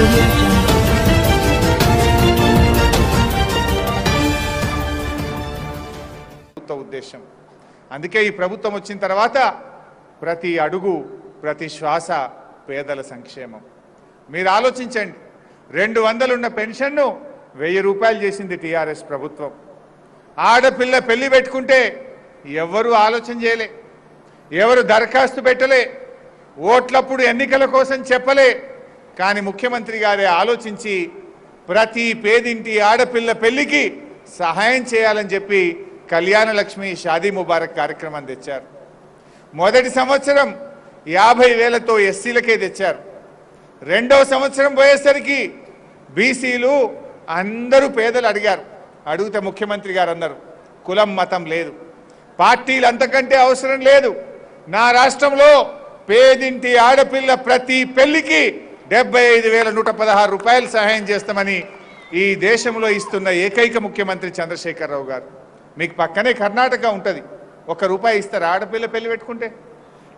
audio jungle. ఉద్దేశం అందుకే ఈ ప్రభుత్వం వచ్చిన తర్వాత ప్రతి అడుగు ప్రతి శ్వాస పేదల సంక్షేమం. మీరు ఆలోచించండి, 200 ఉన్న పెన్షన్ను 1000 రూపాయలు చేసింది టీఆర్ఎస్ ప్రభుత్వం. ఆడపిల్ల పెళ్లి పెట్టుకుంటే ఎవరు ఆలోచన చేయలే, ఎవరు దరఖాస్తు పెట్టలే, ఓట్లప్పుడు ఎన్నికల కోసం చెప్పలే. కానీ ముఖ్యమంత్రి గారే ఆలోచించి ప్రతి పేదింటి ఆడపిల్ల పెళ్లికి సహాయం చేయాలని చెప్పి కళ్యాణ లక్ష్మి షాదీ ముబారక్ కార్యక్రమం తెచ్చారు. మొదటి సంవత్సరం 50,000తో ఎస్సీలకే తెచ్చారు. రెండవ సంవత్సరం పోయేసరికి బీసీలు అందరూ పేదలు అడిగారు. అడిగితే ముఖ్యమంత్రి గారు అన్నారు, కులం మతం లేదు, పార్టీలు అంతకంటే అవసరం లేదు, నా రాష్ట్రంలో పేదింటి ఆడపిల్ల ప్రతి పెళ్లికి 75,116 రూపాయలు సహాయం చేస్తామని ఈ దేశంలో ఇస్తున్న ఏకైక ముఖ్యమంత్రి చంద్రశేఖరరావు గారు. మీకు పక్కనే కర్ణాటక ఉంటుంది, ₹1 ఇస్తారా ఆడపిల్ల పెళ్లి పెట్టుకుంటే?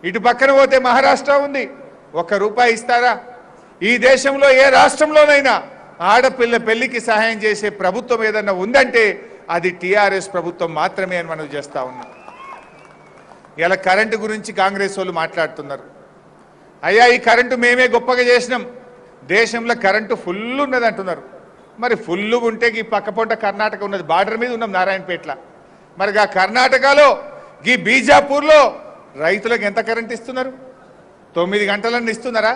ఇటు పక్కన పోతే మహారాష్ట్ర ఉంది, ₹1 ఇస్తారా? ఈ దేశంలో ఏ రాష్ట్రంలోనైనా ఆడపిల్ల పెళ్లికి సహాయం చేసే ప్రభుత్వం ఏదన్నా ఉందంటే అది టీఆర్ఎస్ ప్రభుత్వం మాత్రమే అని మనం చేస్తా ఉన్నాం. ఇలా కరెంటు గురించి కాంగ్రెస్ వాళ్ళు మాట్లాడుతున్నారు. అయ్యా, ఈ కరెంటు మేమే గొప్పగా చేసినాం, దేశంలో కరెంటు ఫుల్ ఉన్నది అంటున్నారు. మరి ఫుల్గా ఉంటే ఈ పక్కపొంట కర్ణాటక ఉన్నది, బార్డర్ మీద ఉన్నాం నారాయణపేటలో. మరి ఆ కర్ణాటకలో ఈ బీజాపూర్లో రైతులకు ఎంత కరెంట్ ఇస్తున్నారు? 9 గంటలన్నీ ఇస్తున్నారా?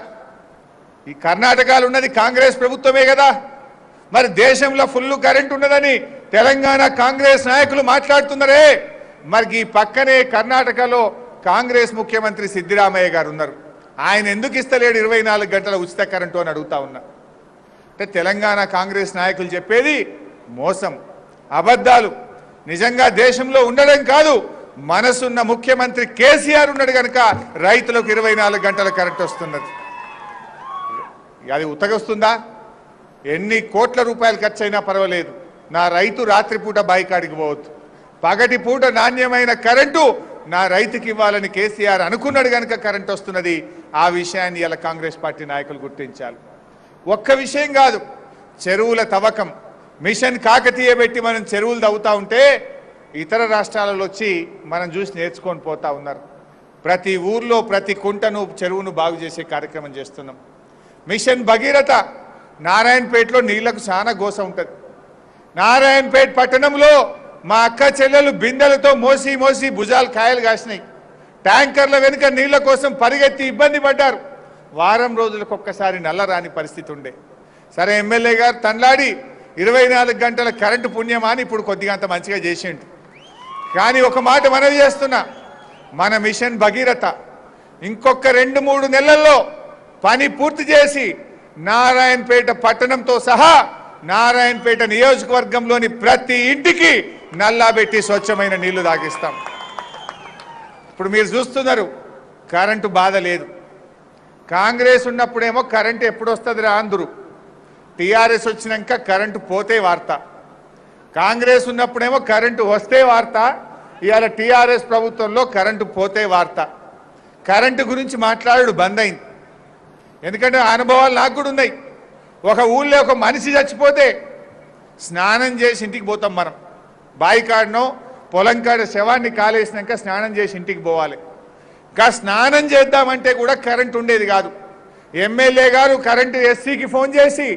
ఈ కర్ణాటకలో ఉన్నది కాంగ్రెస్ ప్రభుత్వమే కదా. మరి దేశంలో ఫుల్ కరెంట్ ఉన్నదని తెలంగాణ కాంగ్రెస్ నాయకులు మాట్లాడుతున్నారే. మరి ఈ పక్కనే కర్ణాటకలో కాంగ్రెస్ ముఖ్యమంత్రి సిద్దిరామయ్య గారు ఉన్నారు, ఆయన ఎందుకు ఇస్తలేడు 24 గంటల ఉచిత కరెంటు అని అడుగుతా ఉన్నా. అంటే తెలంగాణ కాంగ్రెస్ నాయకులు చెప్పేది మోసం, అబద్ధాలు. నిజంగా దేశంలో ఉండడం కాదు, మనసున్న ముఖ్యమంత్రి కేసీఆర్ ఉన్నాడు కనుక రైతులకు 24 గంటల కరెంట్ వస్తున్నది. అది ఉతగొస్తుందా? ఎన్ని కోట్ల రూపాయలు ఖర్చు అయినా పర్వాలేదు, నా రైతు రాత్రిపూట బాయికాడికి పోవద్దు, పగటి పూట నాణ్యమైన కరెంటు నా రైతుకి ఇవ్వాలని కేసీఆర్ అనుకున్నాడు కనుక కరెంట్ వస్తున్నది. ఆ విషయాన్ని ఇలా కాంగ్రెస్ పార్టీ నాయకులు గుర్తించాలి. ఒక్క విషయం కాదు, చెరువుల తవ్వకం మిషన్ కాకతీయ పెట్టి మనం చెరువులు తవ్వుతూ ఉంటే ఇతర రాష్ట్రాలలో వచ్చి మనం చూసి నేర్చుకొని పోతా ఉన్నారు. ప్రతి ఊర్లో ప్రతి కుంటను చెరువును బాగు చేసే కార్యక్రమం చేస్తున్నాం. మిషన్ భగీరథ, నారాయణపేటలో నీళ్లకు చాలా గోస ఉంటుంది. నారాయణపేట పట్టణంలో మా అక్క చెల్లెలు బిందెలతో మోసి మోసి భుజాలు కాయలు కాసినాయి. ట్యాంకర్ల వెనుక నీళ్ల కోసం పరిగెత్తి ఇబ్బంది పడ్డారు. వారం రోజులకు ఒక్కసారి నల్ల రాని పరిస్థితి ఉండే. సరే, ఎమ్మెల్యే గారు తన్లాడి 24 గంటల కరెంటు పుణ్యమా అని ఇప్పుడు కొద్దిగా అంత మంచిగా చేసిండు. కానీ ఒక మాట మనవి చేస్తున్నా, మన మిషన్ భగీరథ ఇంకొక 2-3 నెలల్లో పని పూర్తి చేసి నారాయణపేట పట్టణంతో సహా నారాయణపేట నియోజకవర్గంలోని ప్రతి ఇంటికి నల్లా పెట్టి స్వచ్ఛమైన నీళ్లు తాగిస్తాం. ఇప్పుడు మీరు చూస్తున్నారు, కరెంటు బాధ లేదు. కాంగ్రెస్ ఉన్నప్పుడేమో కరెంటు ఎప్పుడు వస్తుంది రా అందరు, టీఆర్ఎస్ వచ్చినాక కరెంటు పోతే వార్త. కాంగ్రెస్ ఉన్నప్పుడేమో కరెంటు వస్తే వార్త, ఇవాళ టీఆర్ఎస్ ప్రభుత్వంలో కరెంటు పోతే వార్త. కరెంటు గురించి మాట్లాడు బంద్ అయింది. ఎందుకంటే అనుభవాలు నాకు కూడా ఉన్నాయి. ఒక ఊళ్ళో ఒక మనిషి చచ్చిపోతే స్నానం చేసి ఇంటికి పోతాం మనం. బావి కాడనో పొలం కాడ శవాన్ని కాలేసినాక స్నానం చేసి ఇంటికి పోవాలి. ఇంకా స్నానం చేద్దామంటే కూడా కరెంటు ఉండేది కాదు. ఎమ్మెల్యే గారు కరెంటు ఎస్సీకి ఫోన్ చేసి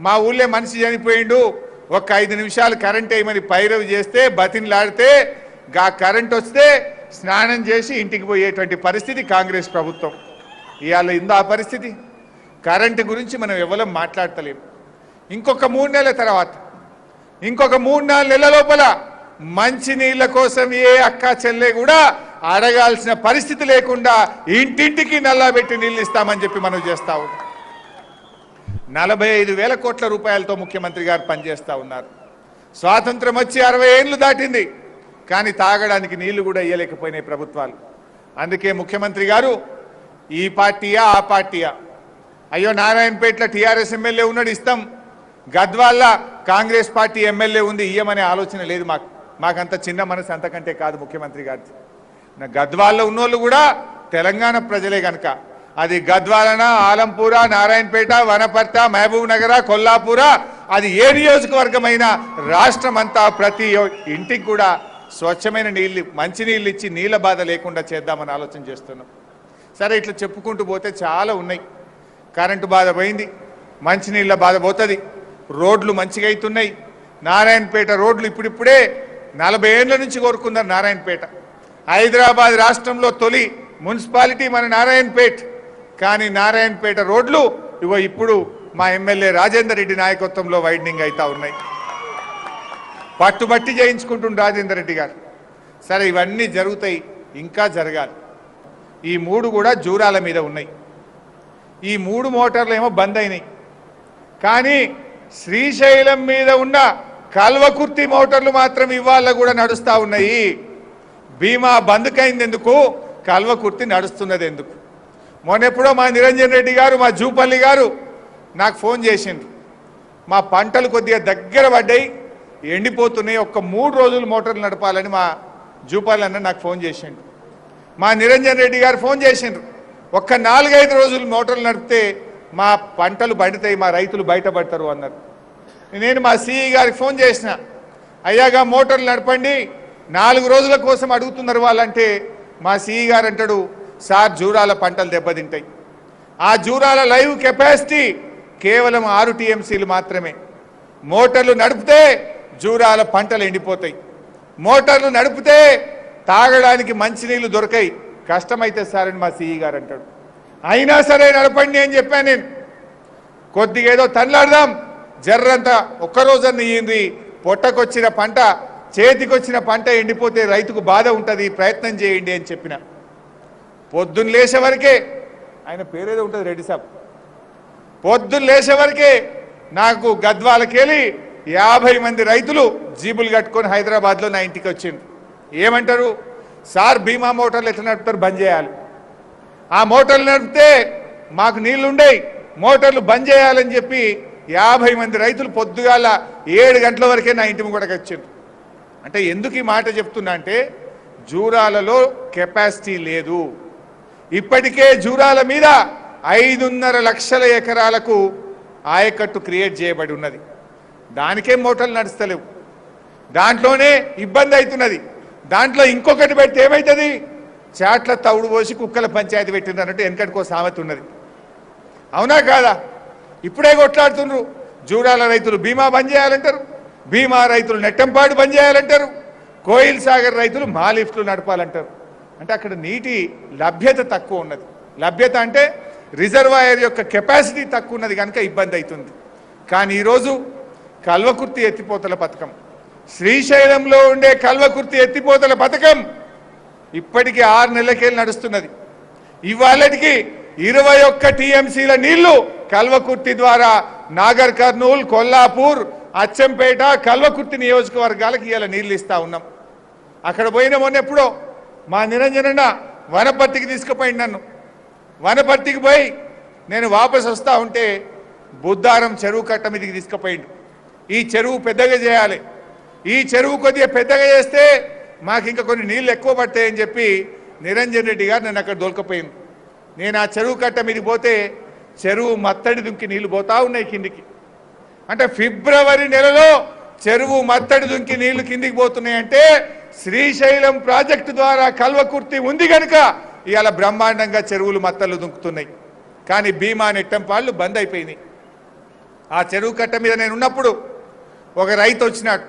మా ఊళ్ళో మనిషి చనిపోయిండు, ఒక 5 నిమిషాలు కరెంట్ వేయమని పైరవి చేస్తే బతిన్లాడితే గా కరెంట్ వస్తే స్నానం చేసి ఇంటికి పోయేటువంటి పరిస్థితి కాంగ్రెస్ ప్రభుత్వం. ఇవాళ ఇందా పరిస్థితి. కరెంటు గురించి మనం ఎవరం మాట్లాడతలేము. ఇంకొక 3 నెలల తర్వాత, ఇంకొక 3-4 నెలల లోపల మంచినీళ్ళ కోసం ఏ అక్క చెల్లె కూడా అడగాల్సిన పరిస్థితి లేకుండా ఇంటింటికి నల్లా పెట్టి నీళ్ళు ఇస్తామని చెప్పి మనం చేస్తా ఉన్నాం. 45,000 కోట్ల రూపాయలతో ముఖ్యమంత్రి గారు పనిచేస్తూ ఉన్నారు. స్వాతంత్రం వచ్చి 60 ఏళ్ళు దాటింది, కానీ తాగడానికి నీళ్లు కూడా ఇయ్యలేకపోయినాయి ప్రభుత్వాలు. అందుకే ముఖ్యమంత్రి గారు ఈ పార్టీయా ఆ పార్టీయా, అయ్యో నారాయణపేటలో టీఆర్ఎస్ ఎమ్మెల్యే ఉన్నాడు ఇస్తాం, గద్వాల్లో కాంగ్రెస్ పార్టీ ఎమ్మెల్యే ఉంది ఇయ్యమనే ఆలోచన లేదు మాకు. మాకంత చిన్న మనసు అంతకంటే కాదు ముఖ్యమంత్రి గారి. గద్వాల్లో ఉన్నోళ్ళు కూడా తెలంగాణ ప్రజలే కనుక అది గద్వాలన, ఆలంపూర, నారాయణపేట, వనపర్త, మహబూబ్ నగర, కొల్లాపూర, అది ఏ నియోజకవర్గమైనా రాష్ట్రమంతా ప్రతి ఇంటికి కూడా స్వచ్ఛమైన నీళ్ళు, మంచినీళ్ళు ఇచ్చి నీళ్ళ బాధ లేకుండా చేద్దామని ఆలోచన చేస్తున్నాం. సరే, ఇట్లా చెప్పుకుంటూ పోతే చాలా ఉన్నాయి. కరెంటు బాధ పోయింది, మంచినీళ్ళ బాధ పోతుంది, రోడ్లు మంచిగా అవుతున్నాయి. నారాయణపేట రోడ్లు ఇప్పుడిప్పుడే 40 ఏళ్ల నుంచి కోరుకున్నారు. నారాయణపేట హైదరాబాద్ రాష్ట్రంలో తొలి మున్సిపాలిటీ మన నారాయణపేట. కానీ నారాయణపేట రోడ్లు ఇప్పుడు మా ఎమ్మెల్యే రాజేందర్ రెడ్డి నాయకత్వంలో వైడనింగ్ అవుతా ఉన్నాయి. పట్టుబట్టి చేయించుకుంటుండు రాజేందర్ రెడ్డి గారు. సరే, ఇవన్నీ జరుగుతాయి, ఇంకా జరగాలి. ఈ 3 కూడా జూరాల మీద ఉన్నాయి. ఈ 3 మోటార్లు ఏమో బంద్ అయినాయి. కానీ శ్రీశైలం మీద ఉన్న కల్వకుర్తి మోటార్లు మాత్రం ఇవాళ కూడా నడుస్తూ ఉన్నాయి. భీమా బంద్కైంది ఎందుకు, కల్వకుర్తి నడుస్తున్నది ఎందుకు? మొన్నెప్పుడో మా నిరంజన్ రెడ్డి గారు, మా జూపల్లి గారు నాకు ఫోన్ చేసిండ్రు. మా పంటలు కొద్దిగా దగ్గర పడ్డాయి, ఎండిపోతున్నాయి, ఒక్క 3 రోజులు మోటార్లు నడపాలని మా జూపల్లి అన్న నాకు ఫోన్ చేసిండు. మా నిరంజన్ రెడ్డి గారు ఫోన్ చేసిండ్రు, ఒక్క 4-5 రోజులు మోటార్లు నడిపితే మా పంటలు పండుతాయి, మా రైతులు బయటపడతారు అన్నారు. నేను మా సిఈ గారికి ఫోన్ చేసిన, అయ్యాగా మోటార్లు నడపండి, 4 రోజుల కోసం అడుగుతున్నారు వాళ్ళంటే మా సిఈ గారు అంటాడు, సార్ జూరాల పంటలు దెబ్బతింటాయి. ఆ జూరాల లైవ్ కెపాసిటీ కేవలం 6 టీఎంసీలు మాత్రమే. మోటార్లు నడిపితే జూరాల పంటలు ఎండిపోతాయి. మోటార్లు నడిపితే తాగడానికి మంచినీళ్ళు దొరకాయి, కష్టమైతే సార్ అని మా సిఈ గారు అంటాడు. అయినా సరే నడపండి అని చెప్పాను నేను. కొద్దిగా ఏదో తన్లాడదాం, జర్రంతా ఒక్కరోజన్న ఇయ్యింది, పొట్టకొచ్చిన పంట, చేతికొచ్చిన పంట ఎండిపోతే రైతుకు బాధ ఉంటుంది, ప్రయత్నం చేయండి అని చెప్పిన. పొద్దున్న లేచే వరకే, ఆయన పేరేదో ఉంటుంది రెడ్డి సాబ్, పొద్దున్న లేచే వరకే నాకు గద్వాలకెళ్ళి 50 మంది రైతులు జీబులు కట్టుకొని హైదరాబాద్లో నా ఇంటికి వచ్చింది. ఏమంటారు, సార్ భీమా మోటార్లు ఎట్లా నడుపుతారు, బంద్ చేయాలి. ఆ మోటార్లు నడిపితే మాకు నీళ్లు ఉండేవి, మోటార్లు బంద్ చేయాలని చెప్పి 50 మంది రైతులు పొద్దుగాల 7 గంటల వరకే నా ఇంటి ముంగటకు వచ్చిండ్రు. అంటే ఎందుకు ఈ మాట చెప్తున్నా అంటే, జూరాలలో కెపాసిటీ లేదు. ఇప్పటికే జూరాల మీద 5.5 లక్షల ఎకరాలకు ఆయకట్టు క్రియేట్ చేయబడి ఉన్నది. దానికే మోటార్లు నడుస్తలేవు, దాంట్లోనే ఇబ్బంది అవుతున్నది. దాంట్లో ఇంకొకటి పెడితే ఏమవుతుంది, చాట్ల తవుడు పోసి కుక్కల పంచాయతీ పెట్టింది అన్నట్టు వెనకటికో సామెత ఉన్నది. అవునా కాదా? ఇప్పుడే కొట్లాడుతున్నారు. జూరాల రైతులు బీమా బంద్ చేయాలంటారు, భీమా రైతులు నెట్టంపాడు బంద్ చేయాలంటారు, కోయిల్ సాగర్ రైతులు మా లిఫ్ట్లు నడపాలంటారు. అంటే అక్కడ నీటి లభ్యత తక్కువ ఉన్నది. లభ్యత అంటే రిజర్వాయర్ యొక్క కెపాసిటీ తక్కువ ఉన్నది కనుక ఇబ్బంది అవుతుంది. కానీ ఈరోజు కల్వకుర్తి ఎత్తిపోతల పథకం, శ్రీశైలంలో ఉండే కల్వకుర్తి ఎత్తిపోతల పథకం ఇప్పటికీ 6 నెలలకెళ్ళి నడుస్తున్నది. ఇవాళకి 21 టీఎంసీల నీళ్లు కల్వకుర్తి ద్వారా నాగర్ కర్నూల్, కొల్లాపూర్, అచ్చంపేట, కల్వకుర్తి నియోజకవర్గాలకు ఇవాళ నీళ్లు ఇస్తా ఉన్నాం. అక్కడ పోయిన మొన్నెప్పుడో మా నిరంజనన్న వనపర్తికి తీసుకుపోయింది నన్ను. వనపర్తికి పోయి నేను వాపసు వస్తూ ఉంటే బుద్ధారం చెరువు కట్ట మీదకి తీసుకుపోయిండు. ఈ చెరువు పెద్దగా చేయాలి, ఈ చెరువు కొద్దిగా పెద్దగా చేస్తే మాకు ఇంకా కొన్ని నీళ్ళు ఎక్కువ పడతాయని చెప్పి నిరంజన్ రెడ్డి గారు నన్ను అక్కడ దొరకపోయింది. నేను ఆ చెరువు కట్ట మీదకి పోతే చెరువు మత్తడి దుంకి నీళ్లు పోతా ఉన్నాయి కిందికి. అంటే ఫిబ్రవరి నెలలో చెరువు మత్తడి దుంకి నీళ్లు కిందికి పోతున్నాయంటే శ్రీశైలం ప్రాజెక్టు ద్వారా కల్వకుర్తి ఉంది కనుక ఇవాళ బ్రహ్మాండంగా చెరువులు మత్తళ్ళు దుంకుతున్నాయి. కానీ భీమా నెట్టంపాళ్ళు బంద్ అయిపోయినాయి. ఆ చెరువు కట్ట మీద నేను ఉన్నప్పుడు ఒక రైతు వచ్చినాడు.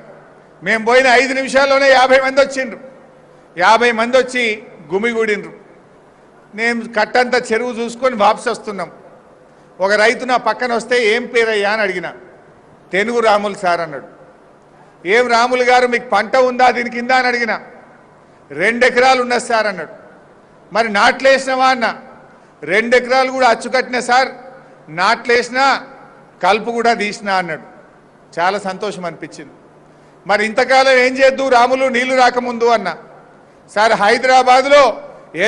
మేము పోయిన 5 నిమిషాల్లోనే 50 మంది వచ్చిండ్రు. 50 మంది వచ్చి గుమిగూడిండ్రు. నేను కట్టంతా చెరువు చూసుకొని వాపసు వస్తున్నాం. ఒక రైతు నా పక్కన వస్తే ఏం పేరయ్యా అని అడిగిన. తెనుగు రాములు సార్ అన్నాడు. ఏం రాములు గారు మీకు పంట ఉందా దీని కింద అని అడిగిన. 2 ఎకరాలు ఉన్నది సార్ అన్నాడు. మరి నాట్లేసినవా అన్న. 2 ఎకరాలు కూడా అచ్చుకట్టిన సార్, నాట్లేసినా కలుపు కూడా తీసినా అన్నాడు. చాలా సంతోషం అనిపించింది. మరి ఇంతకాలం ఏం చేద్దు రాములు నీళ్లు రాకముందు అన్న. సార్ హైదరాబాద్లో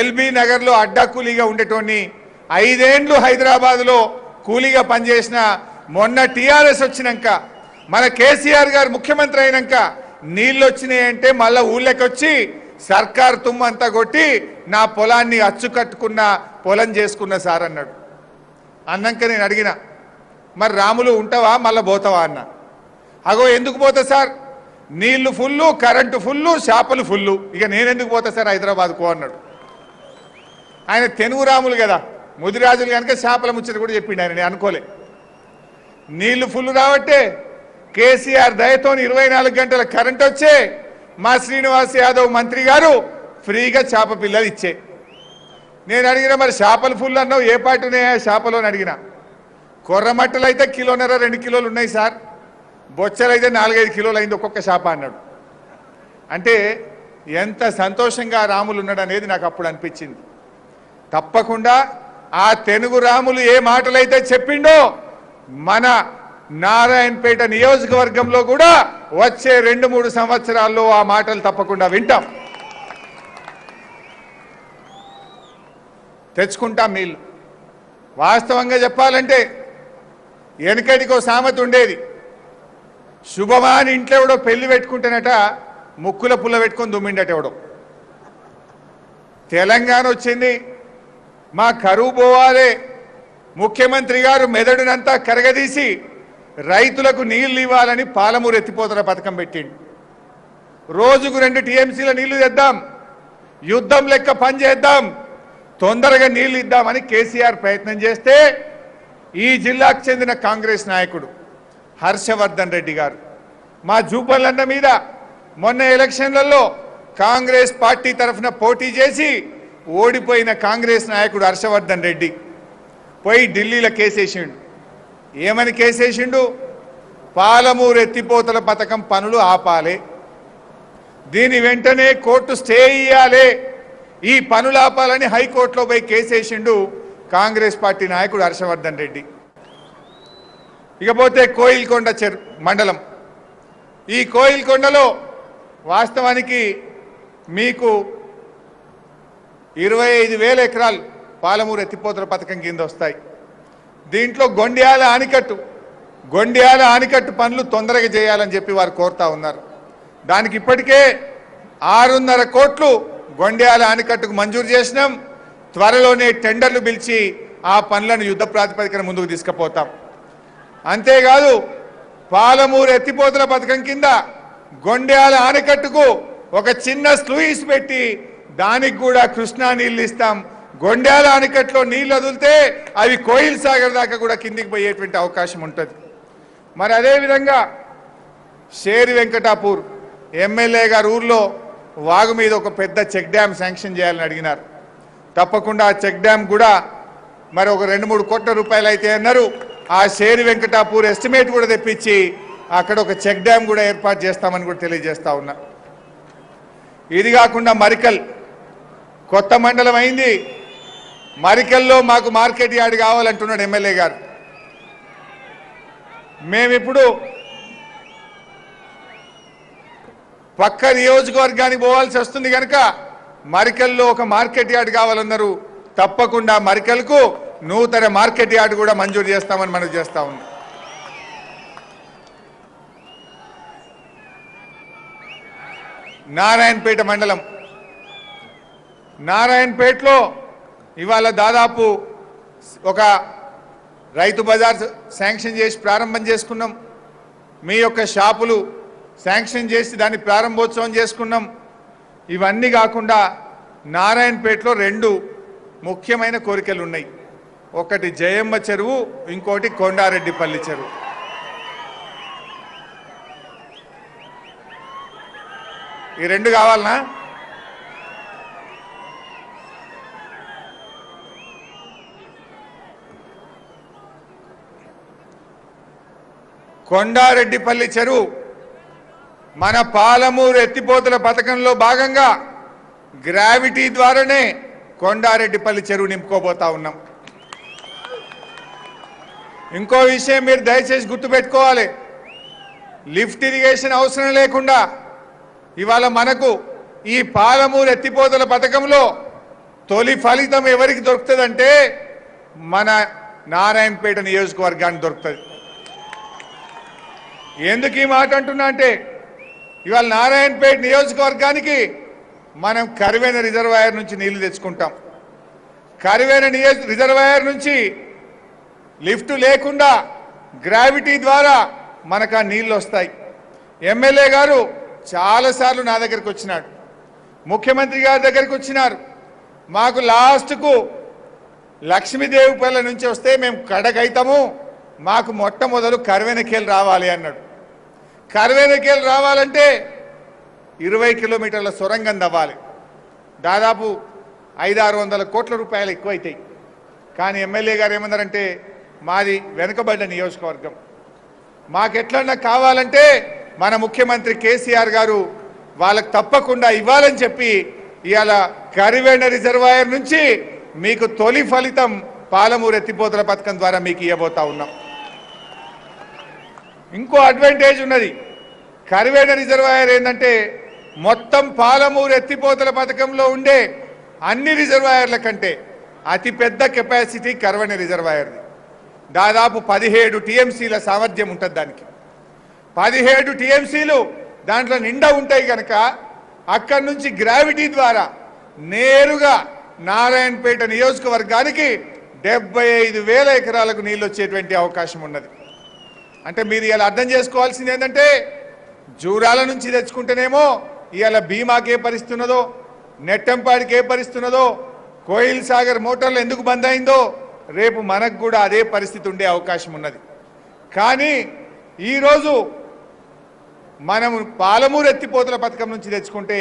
ఎల్బీ నగర్లో అడ్డా కూలీగా ఉండేటోని 5 ఏళ్ళు హైదరాబాద్లో కూలీగా పనిచేసిన మొన్న టీఆర్ఎస్ వచ్చినాక మన కేసీఆర్ గారు ముఖ్యమంత్రి అయినాక నీళ్ళు వచ్చినాయంటే మళ్ళా ఊళ్ళకి వచ్చి సర్కార్ తుమ్మంతా కొట్టి నా పొలాన్ని అచ్చుకట్టుకున్న పొలం చేసుకున్న సార్ అన్నాడు. అన్నాక నేను అడిగిన, మరి రాములు ఉంటావా మళ్ళీ పోతావా అన్న. అగో ఎందుకు పోతా సార్, నీళ్లు ఫుల్లు, కరెంటు ఫుల్లు, చేపలు ఫుల్లు, ఇక నేనెందుకు పోతా సార్ హైదరాబాద్కు అన్నాడు. ఆయన తెనుగు రాములు కదా, ముదిరాజులు కనుక చేపల ముచ్చట కూడా చెప్పిండు ఆయన, నేను అనుకోలే. నీళ్లు ఫుల్ రావట్టే కేసీఆర్ దయతో 24 గంటల కరెంట్ వచ్చే మా శ్రీనివాస్ యాదవ్ మంత్రి గారు ఫ్రీగా చేప పిల్లలు ఇచ్చే. నేను అడిగిన, మరి చేపలు ఫుల్ అన్నావు, ఏ పాటు ఉన్నాయా చేపలు అని అడిగిన. కొర్రమట్టలు అయితే 1.5 కిలోలు 2 కిలోలు ఉన్నాయి సార్, బొచ్చలు అయితే 4-5 కిలోలు అయింది ఒక్కొక్క చేప అన్నాడు. అంటే ఎంత సంతోషంగా రాములు ఉన్నాడు అనేది నాకు అప్పుడు అనిపించింది. తప్పకుండా ఆ తెనుగు రాములు ఏ మాటలైతే చెప్పిండో మన నారాయణపేట నియోజకవర్గంలో కూడా వచ్చే 2-3 సంవత్సరాల్లో ఆ మాటలు తప్పకుండా వింటాం, తెచ్చుకుంటాం నీళ్ళు. వాస్తవంగా చెప్పాలంటే వెనకటికో సామెత ఉండేది, శుభమాని ఇంట్లో ఎవడో పెళ్లి పెట్టుకుంటేనట ముక్కుల పుల్ల పెట్టుకొని దుమ్మిండట ఎవడో. తెలంగాణ వచ్చింది, మా కరువు పోవాలి, ముఖ్యమంత్రి గారు మెదడునంతా కరగదీసి రైతులకు నీళ్లు ఇవ్వాలని పాలమూరు ఎత్తిపోతల పథకం పెట్టిండు. రోజుకు 2 టీఎంసీల నీళ్లు తెద్దాం, యుద్ధం లెక్క పనిచేద్దాం, తొందరగా నీళ్లు ఇద్దామని కేసీఆర్ ప్రయత్నం చేస్తే ఈ జిల్లాకు చెందిన కాంగ్రెస్ నాయకుడు హర్షవర్ధన్ రెడ్డి గారు మా జూపల్లన్న మీద మొన్న ఎలక్షన్లలో కాంగ్రెస్ పార్టీ తరఫున పోటీ చేసి ఓడిపోయిన కాంగ్రెస్ నాయకుడు హర్షవర్ధన్ రెడ్డి పోయి ఢిల్లీలో కేసేసిండు. ఏమని కేసేసిండు? పాలమూరు ఎత్తిపోతల పథకం పనులు ఆపాలి, దీని వెంటనే కోర్టు స్టే ఇయ్యాలి, ఈ పనులు ఆపాలని హైకోర్టులో పోయి కేసేసిండు కాంగ్రెస్ పార్టీ నాయకుడు హర్షవర్ధన్ రెడ్డి. ఇకపోతే కోయిల్కొండ మండలం, ఈ కోయిల్కొండలో వాస్తవానికి మీకు 25,000 ఎకరాలు పాలమూరు ఎత్తిపోతల పథకం కింద వస్తాయి. దీంట్లో గొండ్యాల ఆనికట్టు పనులు తొందరగా చేయాలని చెప్పి వారు కోరుతా ఉన్నారు. దానికి ఇప్పటికే 6.5 కోట్లు గొండ్యాల ఆనికట్టుకు మంజూరు చేసినాం. త్వరలోనే టెండర్లు పిలిచి ఆ పనులను యుద్ధ ప్రాతిపదికన ముందుకు తీసుకుపోతాం. అంతేకాదు పాలమూరు ఎత్తిపోతల పథకం కింద గొండ్యాల ఆనకట్టుకు ఒక చిన్న స్లూయిస్ పెట్టి దానికి కూడా కృష్ణా నీళ్లు ఇస్తాం. గొండ్యాల ఆనకట్టులో నీళ్లు వదిలితే అవి కోయిల్ సాగర్ దాకా కూడా కిందికి పోయేటువంటి అవకాశం ఉంటుంది. మరి అదేవిధంగా షేరి వెంకటాపూర్ ఎమ్మెల్యే గారు ఊర్లో వాగు మీద ఒక పెద్ద చెక్ డ్యామ్ శాంక్షన్ చేయాలని అడిగినారు. తప్పకుండా ఆ చెక్ డ్యామ్ కూడా మరి ఒక 2-3 కోట్ల రూపాయలు అయితే అన్నారు. ఆ షేరి వెంకటాపూర్ ఎస్టిమేట్ కూడా తెప్పించి అక్కడ ఒక చెక్ డ్యామ్ కూడా ఏర్పాటు చేస్తామని కూడా తెలియజేస్తా ఉన్నా. ఇది కాకుండా మరికల్ కొత్త మండలం అయింది, మరికల్లో మాకు మార్కెట్ యార్డ్ కావాలంటున్నాడు ఎమ్మెల్యే గారు. మేమిప్పుడు పక్క నియోజకవర్గానికి పోవాల్సి వస్తుంది కనుక మరికల్లో ఒక మార్కెట్ యార్డ్ కావాలన్నారు. తప్పకుండా మరికల్కు నూతన మార్కెట్ యార్డ్ కూడా మంజూరు చేస్తామని మనం చేస్తా ఉన్నాం. నారాయణపేట మండలం, నారాయణపేటలో ఇవాళ దాదాపు ఒక రైతు బజార్ శాంక్షన్ చేసి ప్రారంభం చేసుకున్నాం. మీ యొక్క షాపులు శాంక్షన్ చేసి దాన్ని ప్రారంభోత్సవం చేసుకున్నాం. ఇవన్నీ కాకుండా నారాయణపేటలో 2 ముఖ్యమైన కోరికలు ఉన్నాయి. ఒకటి జయమ్మ చెరువు, ఇంకోటి కొండారెడ్డిపల్లి చెరువు. ఈ 2 కావాలనా? కొండారెడ్డిపల్లి చెరువు మన పాలమూరు ఎత్తిపోతల పథకంలో భాగంగా గ్రావిటీ ద్వారానే కొండారెడ్డిపల్లి చెరువు నింపుకోబోతా ఉన్నాం. ఇంకో విషయం మీరు దయచేసి గుర్తుపెట్టుకోవాలి, లిఫ్ట్ ఇరిగేషన్ అవసరం లేకుండా ఇవాళ మనకు ఈ పాలమూరు ఎత్తిపోతల పథకంలో తొలి ఫలితం ఎవరికి దొరుకుతుందంటే మన నారాయణపేట నియోజకవర్గానికి దొరుకుతుంది. ఎందుకు ఈ మాట అంటున్నా అంటే ఇవాళ నారాయణపేట నియోజకవర్గానికి మనం కరివేన రిజర్వాయర్ నుంచి నీళ్లు తెచ్చుకుంటాం. కరివేన రిజర్వాయర్ నుంచి లిఫ్ట్ లేకుండా గ్రావిటీ ద్వారా మనకు ఆ నీళ్లు వస్తాయి. ఎమ్మెల్యే గారు చాలాసార్లు నా దగ్గరికి వచ్చినాడు, ముఖ్యమంత్రి గారి దగ్గరికి వచ్చినారు. మాకు లాస్ట్కు లక్ష్మీదేవిపల్లి నుంచి వస్తే మేము కడగైతాము, మాకు మొట్టమొదలు కరివేనకేలు రావాలి అన్నాడు. కరివేనకేలు రావాలంటే 20 కిలోమీటర్ల సొరంగం తవ్వాలి. దాదాపు 500-600 కోట్ల రూపాయలు ఎక్కువ అవుతాయి. కానీ ఎమ్మెల్యే గారు ఏమన్నారంటే మాది వెనుకబడ్డ నియోజకవర్గం, మాకెట్లన్నా కావాలంటే మన ముఖ్యమంత్రి కేసీఆర్ గారు వాళ్ళకు తప్పకుండా ఇవ్వాలని చెప్పి ఇవాళ కరివేన రిజర్వాయర్ నుంచి మీకు తొలి ఫలితం పాలమూరు ఎత్తిపోతల పథకం ద్వారా మీకు ఇవ్వబోతా ఉన్నాం. ఇంకో అడ్వాంటేజ్ ఉన్నది. కరివేన రిజర్వాయర్ ఏంటంటే మొత్తం పాలమూరు ఎత్తిపోతల పథకంలో ఉండే అన్ని రిజర్వాయర్ల కంటే అతిపెద్ద కెపాసిటీ కరివేన రిజర్వాయర్ది. దాదాపు 17 టీఎంసీల సామర్థ్యం ఉంటుంది దానికి. 17 టీఎంసీలు దాంట్లో నిండా ఉంటాయి కనుక అక్కడి నుంచి గ్రావిటీ ద్వారా నేరుగా నారాయణపేట నియోజకవర్గానికి 75,000 ఎకరాలకు నీళ్ళు వచ్చేటువంటి అవకాశం ఉన్నది. అంటే మీరు ఇలా అర్థం చేసుకోవాల్సింది ఏంటంటే జూరాల నుంచి తెచ్చుకుంటేనేమో ఇవాళ భీమాకి ఏ పరిస్థితి ఉన్నదో, నెట్టంపాడికి ఏ పరిస్థితి ఉన్నదో, కోయిల్ సాగర్ మోటార్లు ఎందుకు బంద్ అయిందో రేపు మనకు కూడా అదే పరిస్థితి ఉండే అవకాశం ఉన్నది. కానీ ఈరోజు మనం పాలమూరు ఎత్తిపోతల పథకం నుంచి తెచ్చుకుంటే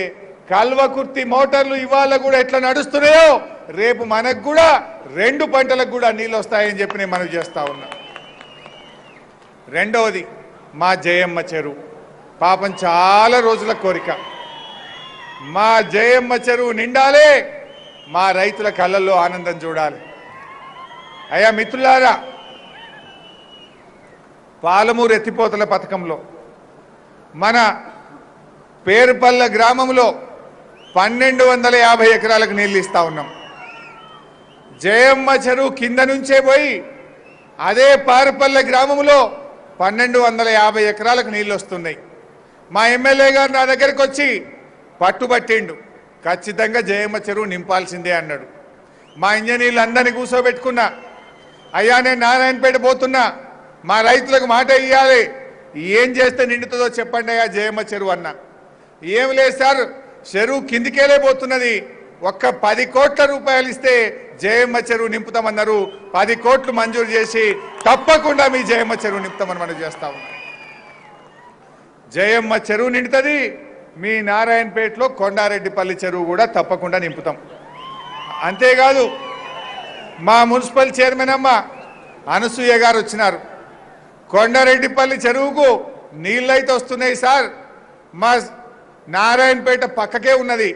కల్వకుర్తి మోటార్లు ఇవాళ కూడా ఎట్లా నడుస్తున్నాయో రేపు మనకు కూడా 2 పంటలకు కూడా నీళ్ళు వస్తాయని చెప్పి నేను మనవి చేస్తా ఉన్నా. రెండవది మా జయమ్మ చెరువు. పాపం చాలా రోజుల కోరిక, మా జయమ్మ చెరువు నిండాలి, మా రైతుల కళ్ళల్లో ఆనందం చూడాలి. అయ్యా మిత్రులారా, పాలమూరు ఎత్తిపోతల పథకంలో మన పేరుపల్ల గ్రామంలో 1250 ఎకరాలకు నీళ్ళు ఇస్తా ఉన్నాం. జయమ్మ చెరువు కింద నుంచే పోయి అదే పారుపల్ల గ్రామంలో 1250 ఎకరాలకు నీళ్ళు వస్తున్నాయి. మా ఎమ్మెల్యే గారు నా దగ్గరికి వచ్చి పట్టుబట్టిండు, ఖచ్చితంగా జయమ్మ చెరువు నింపాల్సిందే అన్నాడు. మా ఇంజనీర్లు అందరినీ కూర్చోబెట్టుకున్నా, అయ్యా నేను నారాయణపేట పోతున్నా, మా రైతులకు మాట ఇవ్వాలి, ఏం చేస్తే నిండుతుందో చెప్పండి అయ్యా జయమ్మ చెరువు అన్న. ఏం లేదు సార్, చెరువు కిందికేలే పోతున్నది, ఒక్క 10 కోట్ల రూపాయలు ఇస్తే జయమ్మ చెరువు నింపుతామన్నారు. 10 కోట్లు మంజూరు చేసి తప్పకుండా మీ జయమ్మ చెరువు నింపుతామని మనం చేస్తా ఉన్నాం. జయమ్మ చెరువు నిండుతుంది, మీ నారాయణపేటలో కొండారెడ్డిపల్లి చెరువు కూడా తప్పకుండా నింపుతాం. అంతేకాదు మా మున్సిపల్ చైర్మన్ అమ్మ అనసూయ గారు వచ్చినారు. కొండారెడ్డిపల్లి చెరువుకు నీళ్ళైతే వస్తున్నాయి సార్, మా నారాయణపేట పక్కకే ఉన్నది,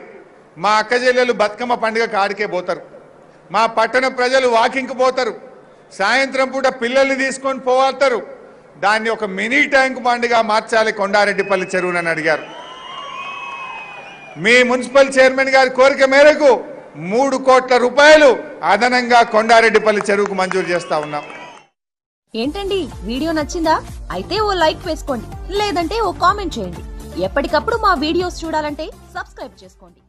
మా అక్క చెల్లెలు బతుకమ్మ పండుగ కాడికే పోతారు, మా పట్టణ ప్రజలు వాకింగ్కి పోతారు, సాయంత్రం పూట పిల్లల్ని తీసుకొని పోతారు, దాన్ని ఒక మినీ ట్యాంక్ బండిగా మార్చాలి కొండారెడ్డిపల్లి చెరువునని అడిగారు. మీ మున్సిపల్ చైర్మన్ గారి కోరిక మేరకు 3 కోట్ల రూపాయలు అదనంగా కొండారెడ్డిపల్లి చెరువుకు మంజూరు చేస్తా ఉన్నాం. ఏంటండి వీడియో నచ్చిందా? అయితే ఓ లైక్ వేసుకోండి, లేదంటే ఓ కామెంట్ చేయండి. ఎప్పటికప్పుడు మా వీడియోస్ చూడాలంటే సబ్స్క్రైబ్ చేసుకోండి.